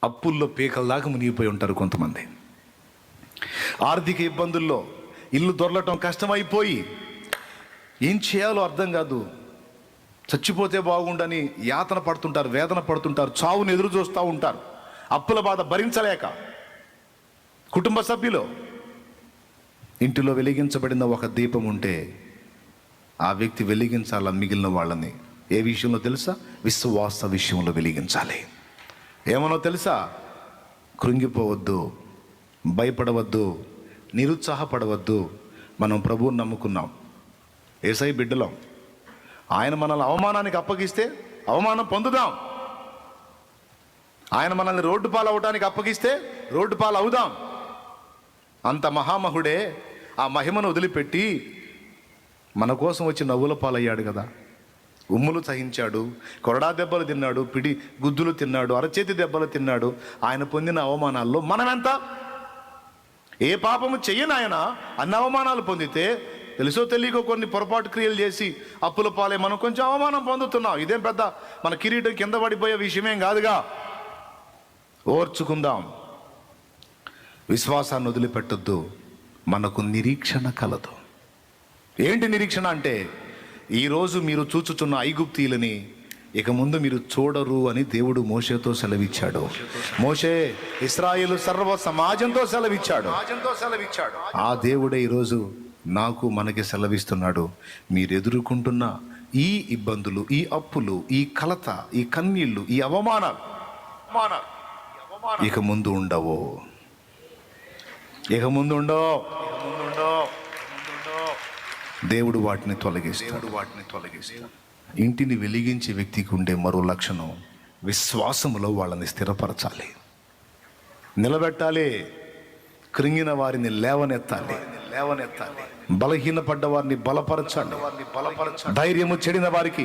అప్పుల్లో పీకల్లాగా మునిగిపోయి ఉంటారు కొంతమంది. ఆర్థిక ఇబ్బందుల్లో ఇల్లు దొరలటం కష్టమైపోయి ఏం చేయాలో అర్థం కాదు, చచ్చిపోతే బాగుండని యాతన పడుతుంటారు, వేదన పడుతుంటారు, చావును ఎదురు చూస్తూ ఉంటారు. అప్పుల బాధ భరించలేక కుటుంబ సభ్యులు ఇంటిలో వెలిగించబడిన ఒక దీపం ఉంటే ఆ వ్యక్తి వెలిగించాల మిగిలిన వాళ్ళని. ఏ విషయంలో తెలుసా? విశ్వాస విషయంలో వెలిగించాలి. ఏమనో తెలుసా? కృంగిపోవద్దు, భయపడవద్దు, నిరుత్సాహపడవద్దు. మనం ప్రభువుని నమ్ముకున్నాం, యేసయ్య బిడ్డలం. ఆయన మనల్ని అవమానానికి అప్పగిస్తే అవమానం పొందుదాం. ఆయన మనల్ని రోడ్డు పాలు అవడానికి అప్పగిస్తే రోడ్డు పాలు అవుదాం. అంత మహామహుడే ఆ మహిమను వదిలిపెట్టి మన కోసం వచ్చి నవ్వుల పాలయ్యాడు కదా. ఉమ్ములు సహించాడు, కొరడా దెబ్బలు తిన్నాడు, పిడి గుద్దులు తిన్నాడు, అరచేతి దెబ్బలు తిన్నాడు. ఆయన పొందిన అవమానాల్లో మనమెంత? ఏ పాపము చెయ్యని ఆయన అన్ని అవమానాలు పొందితే తెలుసో తెలియకో కొన్ని పొరపాటు క్రియలు చేసి అప్పుల పాలే మనం కొంచెం అవమానం పొందుతున్నాం. ఇదేం పెద్ద మన కిరీటం కింద పడిపోయే విషయమేం కాదుగా. ఓర్చుకుందాం, విశ్వాసాన్ని వదిలిపెట్టొద్దు. మనకు నిరీక్షణ కలదు. ఏంటి నిరీక్షణ అంటే, ఈరోజు మీరు చూచుచున్న ఐగుప్తీయులని ఇక ముందు మీరు చూడరు అని దేవుడు మోషేతో సెలవిచ్చాడు. మోషే ఇశ్రాయేలు సర్వ సమాజంతో సెలవిచ్చాడు. ఆ దేవుడే ఈరోజు నాకు మనకి సెలవిస్తున్నాడు. మీరు ఎదుర్కొంటున్న ఈ ఇబ్బందులు, ఈ అప్పులు, ఈ కలత, ఈ కన్నీళ్లు, ఈ అవమానాలు ఇక ముందు ఉండవు. ఇక ముందు ఉండవు. దేవుడు వాటిని తొలగిస్తాడు. ఇంటిని వెలిగించే వ్యక్తికి ఉండే మరో లక్షణం, విశ్వాసములో వాళ్ళని స్థిరపరచాలి, నిలబెట్టాలి. కృంగిన వారిని లేవనెత్తాలి, బలహీనపడ్డ వారిని బలపరచాలి, ధైర్యము చెడిన వారికి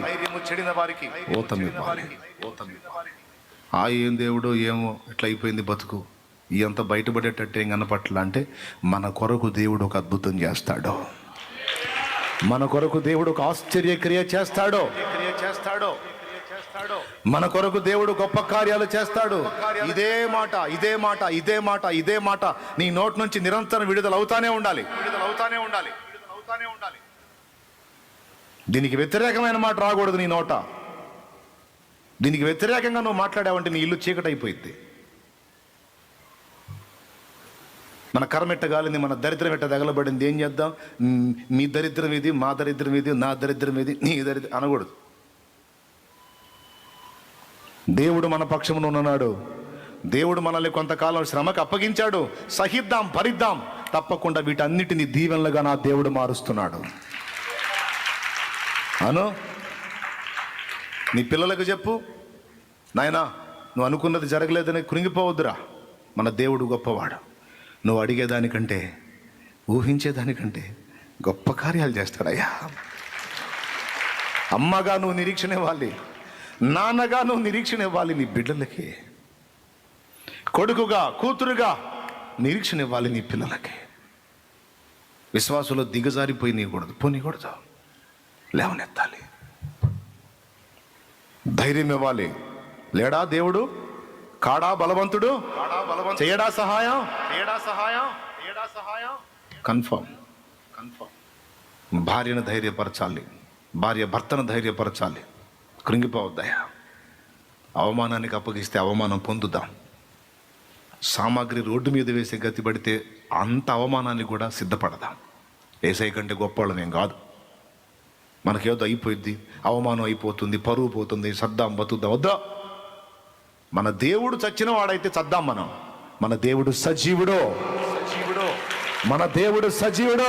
ఓతమివ్వాలి. ఏం దేవుడో ఏమో ఇట్లా అయిపోయింది బతుకు, ఎంత బయటపడేటట్టు ఏం కనపట్ల అంటే, మన కొరకు దేవుడు ఒక అద్భుతం చేస్తాడు. మన కొరకు దేవుడు ఒక ఆశ్చర్యక్రియ చేస్తాడు. మన కొరకు దేవుడు గొప్ప కార్యాలు చేస్తాడు. ఇదే మాట, ఇదే మాట, ఇదే మాట, ఇదే మాట నీ నోటి నుంచి నిరంతరం విడుదల అవుతానే ఉండాలి. దీనికి వ్యతిరేకమైన మాట రాకూడదు నీ నోట. దీనికి వ్యతిరేకంగా నువ్వు మాట్లాడావంటే నీ ఇల్లు చీకటైపోయింది. మన కర్మెట్ట గాలింది, మన దరిద్రం ఎట్ట తగలబడింది, ఏం చేద్దాం? మీ దరిద్రం ఇది, మా దరిద్రం ఇది, నా దరిద్రం ఇది, నీ దరిద్రం అనకూడదు. దేవుడు మన పక్షమున ఉన్నాడు. దేవుడు మనల్ని కొంతకాలం శ్రమకు అప్పగించాడు. సహిద్దాం, భరిద్దాం. తప్పకుండా వీటన్నిటిని దీవెనలుగా నా దేవుడు మారుస్తున్నాడు. అను నీ పిల్లలకు చెప్పు, నాయనా నువ్వు అనుకున్నది జరగలేదని కృంగిపోవద్దురా. మన దేవుడు గొప్పవాడు. నువ్వు అడిగేదానికంటే, ఊహించేదానికంటే గొప్ప కార్యాలు చేస్తాడయ్యా. అమ్మగా నువ్వు నిరీక్షణ ఇవ్వాలి, నాన్నగా నువ్వు నిరీక్షణ ఇవ్వాలి నీ బిడ్డలకి, కొడుకుగా కూతురుగా నిరీక్షణ ఇవ్వాలి నీ పిల్లలకి. విశ్వాసంలో దిగజారిపోయి పోనీకూడదు, లేవనెత్తాలి, ధైర్యం ఇవ్వాలి. లేడా దేవుడు? కాడా బలవంతుడు? చేయడా సహాయం? కన్ఫర్మ్. భార్యను ధైర్యపరచాలి, భార్య భర్తను ధైర్యపరచాలి. కృంగిపోవద్దయా. అవమానానికి అప్పగిస్తే అవమానం పొందుదాం. సామాగ్రి రోడ్డు మీద వేసే గతి పడితే అంత అవమానాన్ని కూడా సిద్ధపడదాం. యేసయ్య కంటే గొప్పవాళ్ళమేం కాదు. మనకేదో అయిపోయింది, అవమానం అయిపోతుంది, పరువు పోతుంది, సద్దాం బతుకుదాం. వద్దా. మన దేవుడు చచ్చిన వాడైతే చద్దాం మనం. మన దేవుడు సజీవుడు, మన దేవుడు సజీవుడు,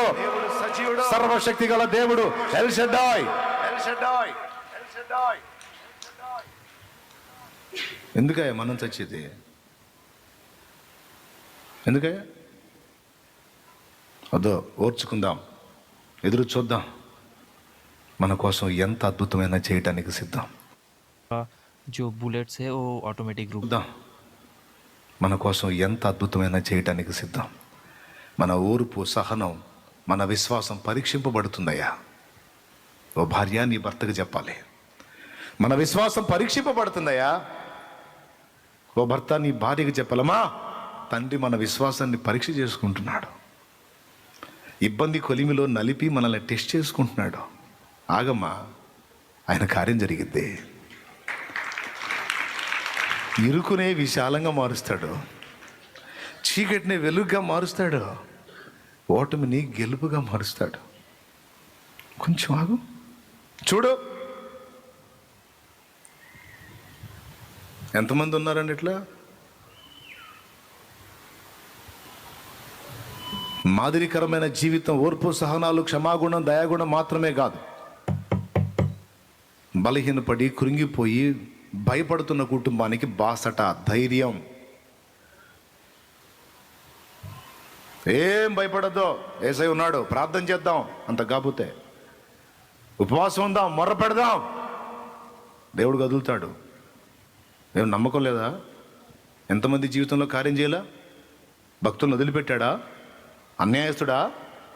సర్వశక్తి గల దేవుడు. ఎల్ షడ్డాయ్. ఎందుకయ్యా మనం చచ్చేది? ఎందుకయ్యా? వద్దు, ఓర్చుకుందాం, ఎదురు చూద్దాం. మన కోసం ఎంత అద్భుతమైన చేయటానికి సిద్ధం. जो बुलेट्स है वो ऑटोमेटिक रुक మన కోసం ఎంత అద్భుతమైన చేయటానికి సిద్ధం. మన ఓర్పు, సహనం, మన విశ్వాసం పరీక్షింపబడుతుందయ్యా. ఓ భార్య నీ భర్తకు చెప్పాలి, మన విశ్వాసం పరీక్షింపబడుతుందయ్యా. ఓ భర్త నీ భార్యకి చెప్పాలమ్మా, తండ్రి మన విశ్వాసాన్ని పరీక్ష చేసుకుంటున్నాడు, ఇబ్బంది కొలిమిలో నలిపి మనల్ని టెస్ట్ చేసుకుంటున్నాడు. ఆగమ్మా, ఆయన కార్యం జరిగిద్ది. ఇరుకునే విశాలంగా మారుస్తాడు, చీకటిని వెలుగుగా మారుస్తాడు, ఓటమిని గెలుపుగా మారుస్తాడు. కొంచెం ఆగు, చూడు. ఎంతమంది ఉన్నారండి ఇట్లా? మాదిరికరమైన జీవితం, ఓర్పు, సహనాలు, క్షమాగుణం, దయాగుణం మాత్రమే కాదు, బలహీనపడి కృంగిపోయి భయపడుతున్న కుటుంబానికి బాసట, ధైర్యం. ఏం భయపడద్దు, యేసయ్య ఉన్నాడు, ప్రార్థన చేద్దాం, అంత కాకపోతే ఉపవాసం ఉందాం, మొర్ర పెడదాం, దేవుడు కదులుతాడు. దేవుడు నమ్మకం లేదా? ఎంతమంది జీవితంలో కార్యం చేయాలా? భక్తులను వదిలిపెట్టాడా? అన్యాయస్తుడా?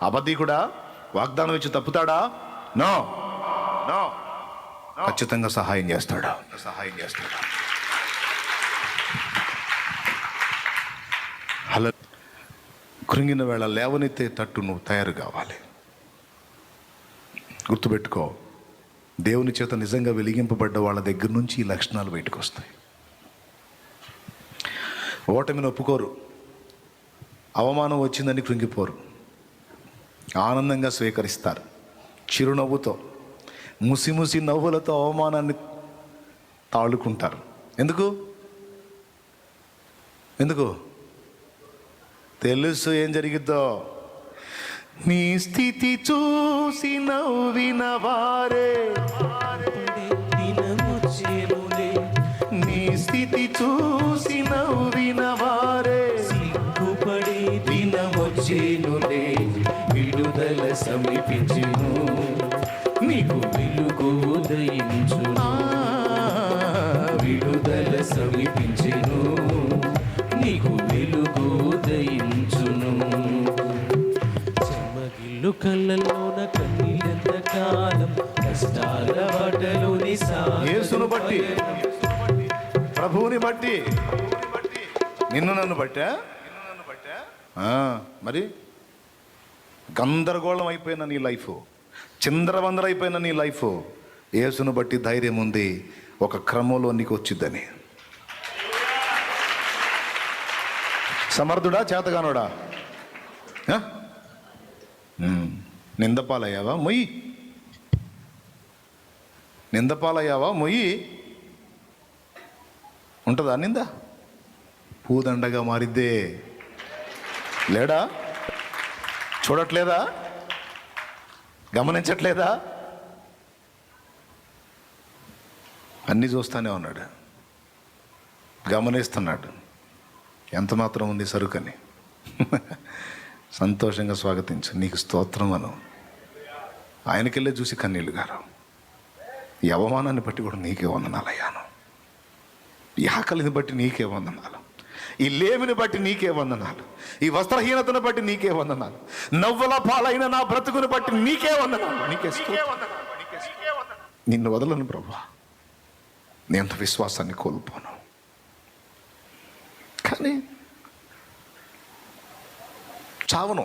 అబద్ధీకుడా? వాగ్దానం ఇచ్చి తప్పుతాడా? నో నో, ఖచ్చితంగా సహాయం చేస్తాడు. అలా కృంగిన వేళ లేవనెత్తే తట్టు నువ్వు తయారు కావాలి. గుర్తుపెట్టుకో, దేవుని చేత నిజంగా వెలిగింపబడ్డ వాళ్ళ దగ్గర నుంచి ఈ లక్షణాలు బయటకు వస్తాయి. ఓటమిని ఒప్పుకోరు, అవమానం వచ్చిందని కృంగిపోరు, ఆనందంగా స్వీకరిస్తారు. చిరునవ్వుతో, ముసి నవ్వులతో అవమానాన్ని తాళుకుంటారు. ఎందుకు తెలుసు ఏం జరిగిద్దో. నీ స్థితి చూసి నవ్విన వారే, నీ స్థితి చూసి నవ్విన వారే, సిగ్గుపడి దినమొచ్చేనులే, విడుదల సమీపించును, నీకు వెలుగు ఉదయించును, విడుదల సమీపించును, నీకు వెలుగు ఉదయించును. చెమ్మగిల్లు కళ్ళలోన కన్నీళ్ళెంత కాలం, కష్టాల బాటలోని యేసును బట్టి, ప్రభువుని బట్టి, నిన్ను నన్ను బట్టా? మరి గందరగోళం అయిపోయిన నీ లైఫ్, చిందరవందరైపోయిన నీ లైఫ్, యేసును బట్టి ధైర్యం ఉంది, ఒక క్రమంలో నీకు వచ్చిద్దని. సమర్థుడా, చేతగానుడా? నిందపాలయ్యావా? మొయ్యి. నిందపాలయ్యావా? మొయ్యి. ఉంటుందా నింద? పూదండగా మారిద్దే. లేడా? చూడట్లేదా? గమనించట్లేదా? అన్నీ చూస్తానే ఉన్నాడు, గమనిస్తున్నాడు. ఎంత మాత్రం ఉంది సరుకని. సంతోషంగా స్వాగతించు, నీకు స్తోత్రం అను. ఆయనకెళ్ళే చూసి కన్నీళ్ళు గారు. ఈ అవమానాన్ని బట్టి కూడా నీకే వందనాలయ్యాను, ఈ ఆకలిని బట్టి నీకే వందనాలు, ఈ లేమిని బట్టి నీకే వందనాలు, ఈ వస్త్రహీనతను బట్టి నీకే వందనాలు, నవ్వుల పాలైన నా బ్రతుకుని బట్టి నీకే వందనాలు, నీకే నిన్ను వదలను ప్రభువా. నేను అంత విశ్వాసాన్ని కోల్పోను. కానీ చావను.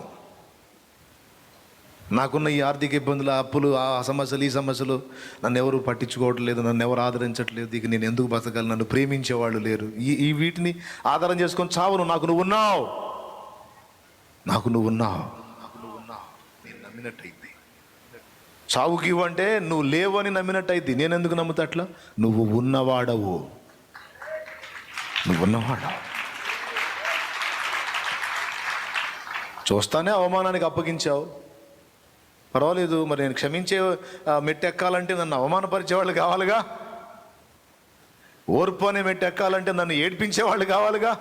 నాకున్న ఈ ఆర్థిక ఇబ్బందులు, అప్పులు, ఆ సమస్యలు, ఈ సమస్యలు, నన్ను ఎవరు పట్టించుకోవట్లేదు, నన్ను ఎవరు ఆదరించట్లేదు, ఇక నేను ఎందుకు బతకాలి, నన్ను ప్రేమించేవాళ్ళు లేరు, ఈ వీటిని ఆధారం చేసుకొని చావును. నాకు నువ్వు ఉన్నావు, నేను నమ్మినట్టయింది. చావుకి ఇవ్వంటే నువ్వు లేవు అని నమ్మినట్టయింది. నేను ఎందుకు నమ్ముతా అట్లా? నువ్వు ఉన్నవాడవు. చూస్తానే అవమానానికి అప్పగించావు, పర్వాలేదు. మరి నేను క్షమించే మెట్టు ఎక్కాలంటే నన్ను అవమానపరిచేవాళ్ళు కావాలిగా, ఓర్పు అనే మెట్టు ఎక్కాలంటే నన్ను ఏడ్పించేవాళ్ళు కావాలిగా.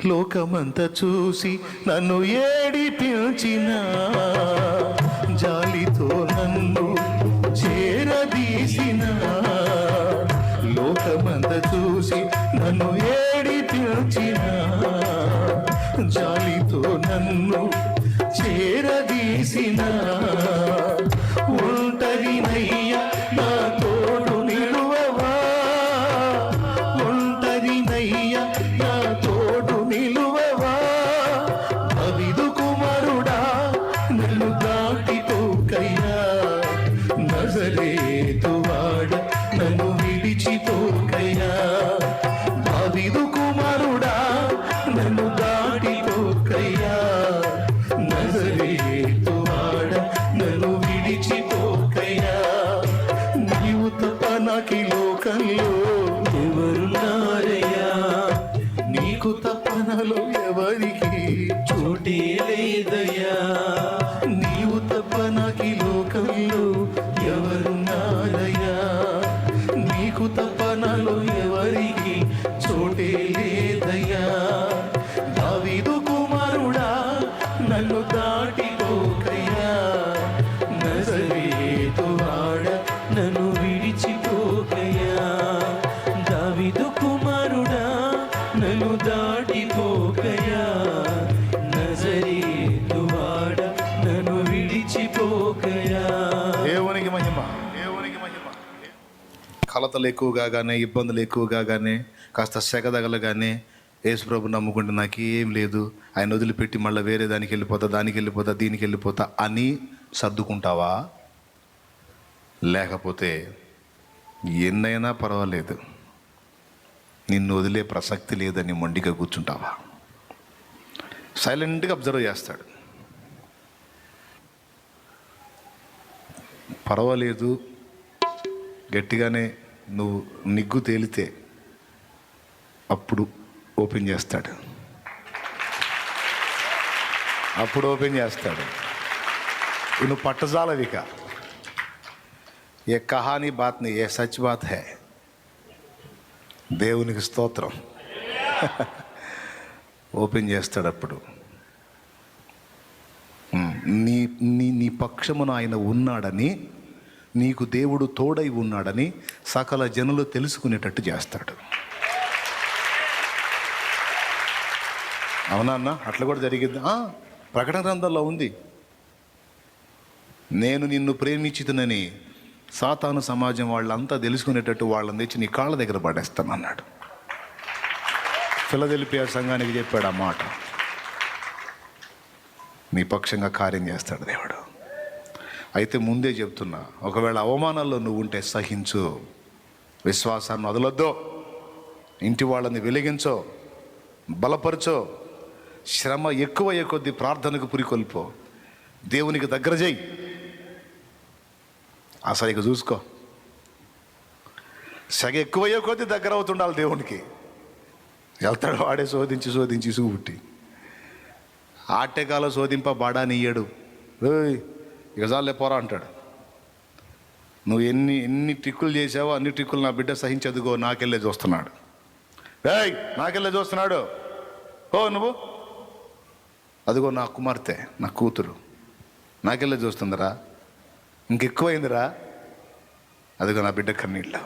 లోకమంతా చూసి నన్ను ఏడిపించిన, జాలితో నన్ను చేరదీసిన, లోకమంతా చూసి నన్ను ఏడిపించిన, జాలితో నన్ను చేరదీసిన, ఒంటరినయ్య నా తోడు నిలువవా, నాలో ఎవరికి చోటే లేదయ్యా, నీవు తప్ప నాకు ఈ లోకంలో ఎవరున్నారయ్యా, నీకు తప్ప నాలో ఎవరికి చోటే లేదయ్యా. దావీదు కుమారుడా నన్ను దాటిపోకయ్యా, నజరేతు వాడ నన్ను విడిచిపోకయ్యా. దావీదు కుమారుడా నన్ను దాటిపోకయ్యా, నజరేతు వాడ నన్ను విడిచిపోకయ్యా. దేవునికి మహిమ, దేవునికి మహిమ. కలతలు ఎక్కువగా కానీ, ఇబ్బందులు ఎక్కువగా కానీ, కాస్త సెగదగలగానే యేసుప్రభు నమ్ముకుంటే నాకేం లేదు, ఆయన వదిలిపెట్టి మళ్ళీ వేరే దానికి వెళ్ళిపోతా, దానికి వెళ్ళిపోతా, దీనికి వెళ్ళిపోతా అని సర్దుకుంటావా? లేకపోతే ఎన్నైనా పర్వాలేదు, నిన్ను వదిలే ప్రసక్తి లేదని మొండిగా కూర్చుంటావా? సైలెంట్గా అబ్జర్వ్ చేస్తాడు. పర్వాలేదు, గట్టిగానే నువ్వు నిగ్గు తేలితే అప్పుడు ఓపెన్ చేస్తాడు, అప్పుడు ఓపెన్ చేస్తాడు. నువ్వు పట్టజాలవిక. ఏ కహానీ బాత్ ని, ఏ సచ్ బాత్ హై. దేవునికి స్తోత్రం. ఓపెన్ చేస్తాడు అప్పుడు. నీ నీ నీ పక్షమున ఆయన ఉన్నాడని, నీకు దేవుడు తోడై ఉన్నాడని సకల జనులు తెలుసుకునేటట్టు చేస్తాడు. అవునా అన్న? అట్లా కూడా జరిగిద్ది. ప్రకటన గ్రంథంలో ఉంది, నేను నిన్ను ప్రేమించుతునని సాతాను సమాజం వాళ్ళంతా తెలుసుకునేటట్టు వాళ్ళని తెచ్చి నీ కాళ్ళ దగ్గర పడేస్తాను అన్నాడు. ఫిలదెల్ఫియా సంఘానికి చెప్పాడు ఆ మాట. నీ పక్షంగా కార్యం చేస్తాడు దేవుడు. అయితే ముందే చెప్తున్నా, ఒకవేళ అవమానాల్లో నువ్వు ఉంటే సహించు, విశ్వాసాన్ని వదలొద్దు, ఇంటి వాళ్ళని వెలిగించో, బలపరచో, శ్రమ ఎక్కువయ్యే కొద్దీ ప్రార్థనకు పురికొల్పో, దేవునికి దగ్గర చేయి, అసలు ఇక చూసుకో. సగ ఎక్కువయ్యే కొద్దీ దగ్గర అవుతుండాలి దేవునికి. వెళ్తాడు వాడే శోధించి శోధించి ఇసుగుబుట్టి. ఆటేకాల శోధింప బాడాని ఇయ్యడు. ఇక చాలే పోరా అంటాడు. నువ్వు ఎన్ని ట్రిక్కులు చేసావో అన్ని ట్రిక్కులు నా బిడ్డ సహించదుగో, నాకెళ్ళే చూస్తున్నాడు. నాకెళ్ళే చూస్తున్నాడు. నువ్వు అదిగో నా కుమార్తె, నా కూతురు నాకెళ్ళే చూస్తుందిరా, ఇంకెక్కువైందిరా, అదిగో నా బిడ్డ కన్నీళ్ళు,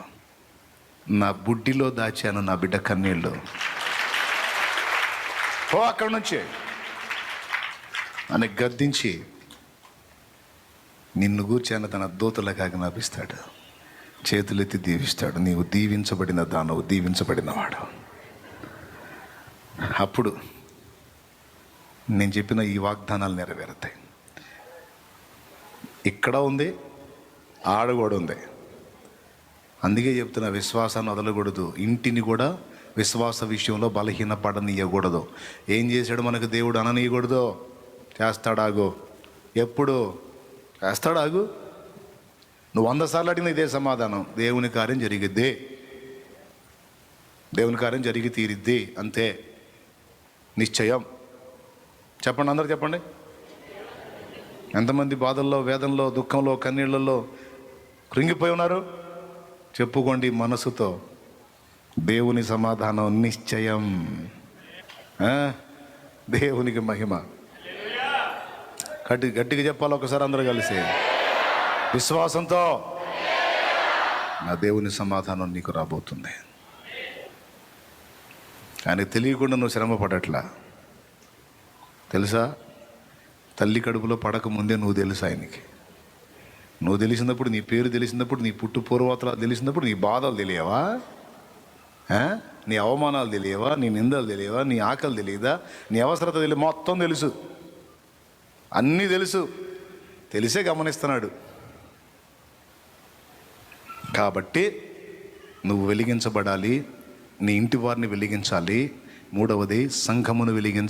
నా బుడ్డిలో దాచాను నా బిడ్డ కన్నీళ్ళు, అక్కడి నుంచి అని గద్దించి నిన్ను గూర్చాను తన దూతలుగా జ్ఞాపిస్తాడు. చేతులెత్తి దీవిస్తాడు. నీవు దీవించబడిన దానవు, దీవించబడినవాడు. అప్పుడు నేను చెప్పిన ఈ వాగ్దానాలు నెరవేరుతాయి. ఇక్కడ ఉంది, ఆడ కూడా ఉంది. అందుకే చెప్తున్నా, విశ్వాసాన్ని వదలకూడదు. ఇంటిని కూడా విశ్వాస విషయంలో బలహీన పడనీయకూడదు. ఏం చేశాడు మనకు దేవుడు అననీయకూడదు. చేస్తాడాగు, ఎప్పుడు చేస్తాడాగు. నువ్వు 100 సార్లు అడిగిన ఇదే సమాధానం, దేవుని కార్యం జరిగిద్ది, దేవుని కార్యం జరిగి తీరిద్ది, అంతే, నిశ్చయం. చెప్పండి, అందరూ చెప్పండి. ఎంతమంది బాధల్లో, వేదనలో, దుఃఖంలో, కన్నీళ్లలో కృంగిపోయి ఉన్నారు? చెప్పుకోండి మనసుతో, దేవుని సమాధానం నిశ్చయం. దేవునికి మహిమ. గట్టిగా చెప్పాలి ఒకసారి అందరూ కలిసి, విశ్వాసంతో, నా దేవుని సమాధానం నీకు రాబోతుంది. కానీ తెలియకుండా నువ్వు శ్రమ పడట్లా. తెలుసా? తల్లి కడుపులో పడక ముందే నువ్వు తెలుసు ఆయనకి. నువ్వు తెలిసినప్పుడు, నీ పేరు తెలిసినప్పుడు, నీ పుట్టు పూర్వతలు తెలిసినప్పుడు నీ బాధలు తెలియవా? నీ అవమానాలు తెలియవా? నీ నిందలు తెలియవా? నీ ఆకలి తెలియదా? నీ అవసరత తెలియ, మొత్తం తెలుసు, అన్నీ తెలుసు. తెలిసే గమనిస్తున్నాడు. కాబట్టి నువ్వు వెలిగించబడాలి, నీ ఇంటి వారిని వెలిగించాలి. 3వది, సంఘమును వెలిగించాలి.